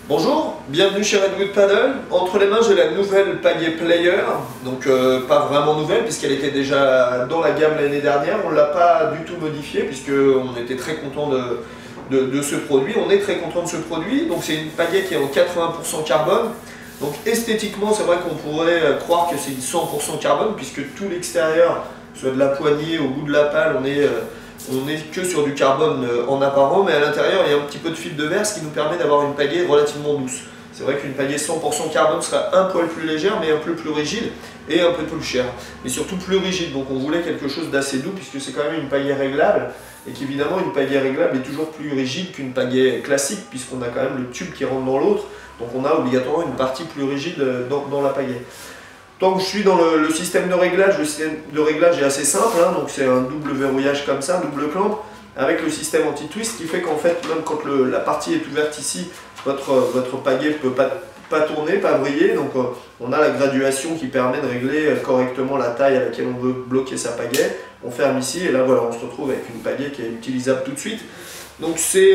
Bonjour, bienvenue chez Redwood Paddle. Entre les mains j'ai la nouvelle pagaie Player, donc pas vraiment nouvelle puisqu'elle était déjà dans la gamme l'année dernière. On ne l'a pas du tout modifiée puisqu'on était très content de ce produit. On est très content de ce produit, donc c'est une pagaie qui est en 80% carbone. Donc esthétiquement c'est vrai qu'on pourrait croire que c'est une 100% carbone puisque tout l'extérieur, soit de la poignée au bout de la pale, on est que sur du carbone en apparent, mais à l'intérieur il y a un petit peu de fil de verre, ce qui nous permet d'avoir une pagaie relativement douce. C'est vrai qu'une pagaie 100% carbone sera un poil plus légère, mais un peu plus rigide et un peu plus chère. Mais surtout plus rigide, donc on voulait quelque chose d'assez doux, puisque c'est quand même une pagaie réglable, et qu'évidemment une pagaie réglable est toujours plus rigide qu'une pagaie classique, puisqu'on a quand même le tube qui rentre dans l'autre, donc on a obligatoirement une partie plus rigide dans la pagaie. Donc je suis dans le système de réglage. Le système de réglage est assez simple, hein, donc c'est un double verrouillage comme ça, double clamp, avec le système anti-twist qui fait qu'en fait, même quand la partie est ouverte ici, votre pagaie ne peut pas tourner, pas vriller, donc on a la graduation qui permet de régler correctement la taille à laquelle on veut bloquer sa pagaie. On ferme ici et là voilà, on se retrouve avec une pagaie qui est utilisable tout de suite. Donc c'est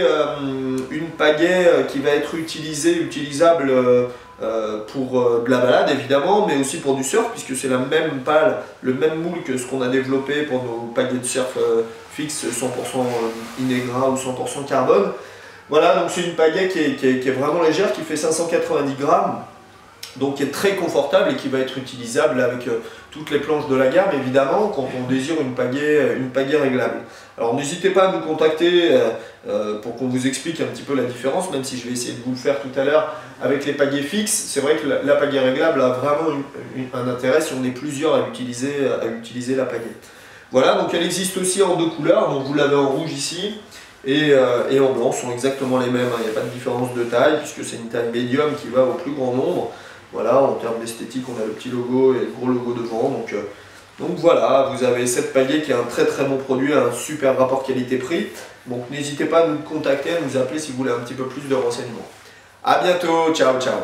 une pagaie qui va être utilisable pour de la balade évidemment, mais aussi pour du surf, puisque c'est la même pale, le même moule que ce qu'on a développé pour nos pagaies de surf fixes 100% Inegra ou 100% carbone. Voilà, donc c'est une pagaie qui est vraiment légère, qui fait 590 grammes, donc qui est très confortable et qui va être utilisable avec toutes les planches de la gamme évidemment quand on désire une pagaie réglable. Alors n'hésitez pas à nous contacter pour qu'on vous explique un petit peu la différence, même si je vais essayer de vous le faire tout à l'heure avec les pagaies fixes. C'est vrai que la pagaie réglable a vraiment un intérêt si on est plusieurs à utiliser la pagaie. Voilà, donc elle existe aussi en deux couleurs, donc vous l'avez en rouge ici et en blanc, sont exactement les mêmes, il n'y a pas de différence de taille puisque c'est une taille médium qui va au plus grand nombre. Voilà, en termes d'esthétique, on a le petit logo et le gros logo devant. Donc voilà, vous avez cette pagaie qui est un très très bon produit, un super rapport qualité-prix. Donc n'hésitez pas à nous contacter, à nous appeler si vous voulez un petit peu plus de renseignements. A bientôt, ciao ciao.